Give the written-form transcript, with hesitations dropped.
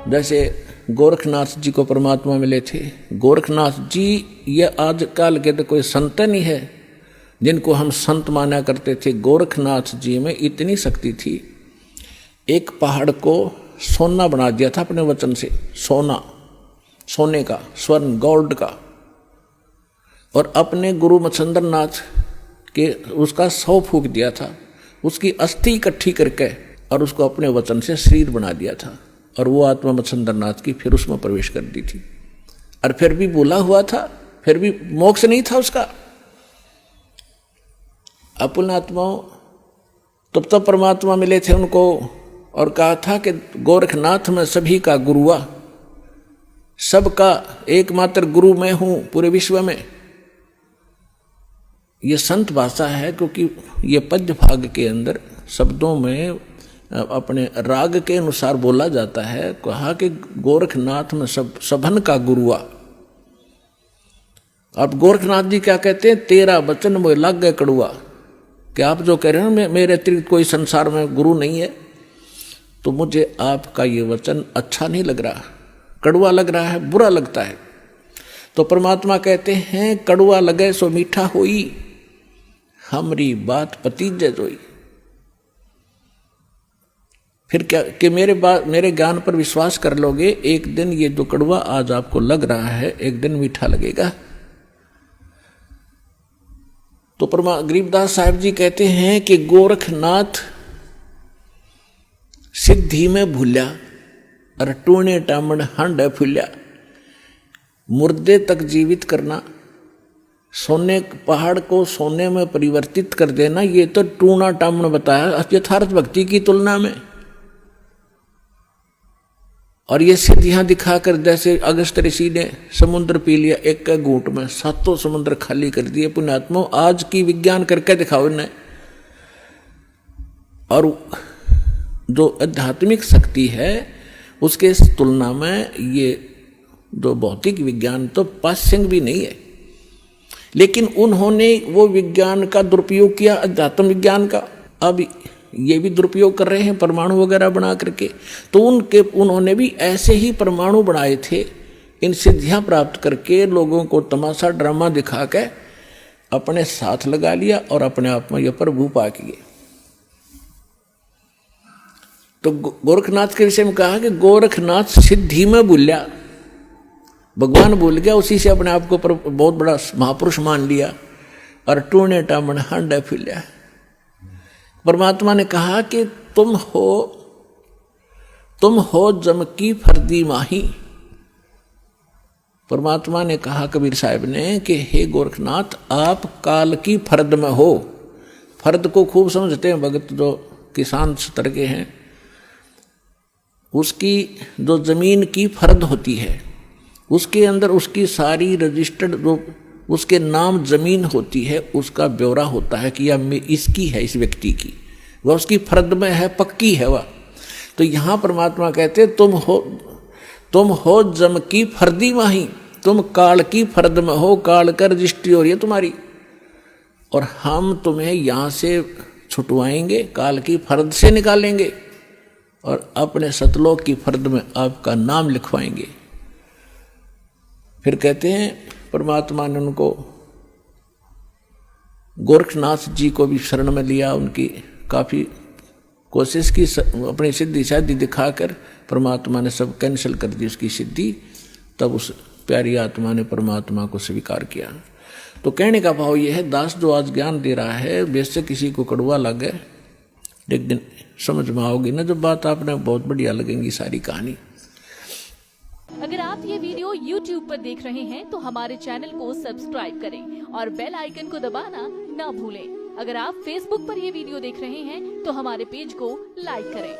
जैसे गोरखनाथ जी को परमात्मा मिले थे। गोरखनाथ जी ये आजकल के तो कोई संत नहीं है जिनको हम संत माना करते थे। गोरखनाथ जी में इतनी शक्ति थी, एक पहाड़ को सोना बना दिया था अपने वचन से, सोना, सोने का, स्वर्ण, गोल्ड का। और अपने गुरु मच्छिंद्र नाथ के उसका 100 फूंक दिया था, उसकी अस्थि इकट्ठी करके और उसको अपने वचन से शरीर बना दिया था। और वो आत्मा मच्छिंद्र नाथ की फिर उसमें प्रवेश कर दी थी। और फिर भी बोला हुआ था, फिर भी मोक्ष नहीं था उसका। अपन आत्माओं तब परमात्मा मिले थे उनको और कहा था कि गोरखनाथ में सभी का गुरु हुआ, सबका एकमात्र गुरु मैं हूं पूरे विश्व में। ये संत भाषा है, क्योंकि ये पद्य भाग के अंदर शब्दों में अपने राग के अनुसार बोला जाता है। कहा कि गोरखनाथ में सबन का गुरु हुआ। अब गोरखनाथ जी क्या कहते हैं, तेरा वचन मुझे लग गए कड़ुआ, कि आप जो कह रहे हैं मेरे अतिरिक्त कोई संसार में गुरु नहीं है, तो मुझे आपका ये वचन अच्छा नहीं लग रहा, कड़वा लग रहा है, बुरा लगता है। तो परमात्मा कहते हैं कड़वा लगे सो मीठा होई, हमरी बात पतीजे जोई। फिर क्या कि मेरे ज्ञान पर विश्वास कर लोगे, एक दिन ये जो कड़वा आज आपको लग रहा है एक दिन मीठा लगेगा। तो गरीबदास साहब जी कहते हैं कि गोरखनाथ सिद्धि में भूल्या और टूणे टामण हंड फूल्या। मुर्दे तक जीवित करना, सोने पहाड़ को सोने में परिवर्तित कर देना, ये तो टूणा टामण बताया यथार्थ भक्ति की तुलना में। और ये सिद्धियां दिखाकर, जैसे अगस्त ऋषि ने समुद्र पी लिया एक के घूंट में, 7 समुद्र खाली कर दिए। पुण्यात्मा आज की विज्ञान करके दिखाओ इन्हें। और जो आध्यात्मिक शक्ति है उसके तुलना में ये जो भौतिक विज्ञान तो पाश्यंग भी नहीं है। लेकिन उन्होंने वो विज्ञान का दुरुपयोग किया, अध्यात्म विज्ञान का। अब ये भी दुरुपयोग कर रहे हैं परमाणु वगैरह बना करके। तो उन्होंने भी ऐसे ही परमाणु बनाए थे, इन सिद्धियां प्राप्त करके लोगों को तमाशा ड्रामा दिखा के अपने साथ लगा लिया और अपने आप में यह प्रभु पा किए। तो गोरखनाथ के विषय में कहा कि गोरखनाथ सिद्धि में भूल्या, भगवान भूल गया, उसी से अपने आप को बहुत बड़ा महापुरुष मान लिया और टूणे टामण हंड फूल्या। परमात्मा ने कहा कि तुम हो जम की फर्दी माही। परमात्मा ने कहा कबीर साहब ने कि हे गोरखनाथ, आप काल की फर्द में हो। फर्द को खूब समझते हैं भगत जो किसान स्तर के हैं। उसकी जो जमीन की फर्द होती है उसके अंदर उसकी सारी रजिस्टर्ड जो उसके नाम जमीन होती है, उसका ब्यौरा होता है कि यह इसकी है, इस व्यक्ति की, वह उसकी फर्द में है, पक्की है वह। तो यहाँ परमात्मा कहते तुम हो जम की फर्दी माही, तुम काल की फर्द में हो, काल का रजिस्ट्री हो रही है तुम्हारी, और हम तुम्हें यहाँ से छुटवाएंगे, काल की फर्द से निकालेंगे और अपने सतलोक की फर्द में आपका नाम लिखवाएंगे। फिर कहते हैं परमात्मा ने उनको गोरखनाथ जी को भी शरण में लिया, उनकी काफ़ी कोशिश की, अपनी सिद्धि शादी दिखाकर परमात्मा ने सब कैंसिल कर दी उसकी सिद्धि। तब उस प्यारी आत्मा ने परमात्मा को स्वीकार किया। तो कहने का भाव यह है, दास जो आज ज्ञान दे रहा है, बेशक किसी को कड़वा लगे, एक दिन समझ में आओगी ना जब बात, आपने बहुत बढ़िया लगेंगी सारी कहानी। अगर आप ये वीडियो YouTube पर देख रहे हैं तो हमारे चैनल को सब्सक्राइब करें और बेल आइकन को दबाना ना भूलें। अगर आप Facebook पर ये वीडियो देख रहे हैं तो हमारे पेज को लाइक करें।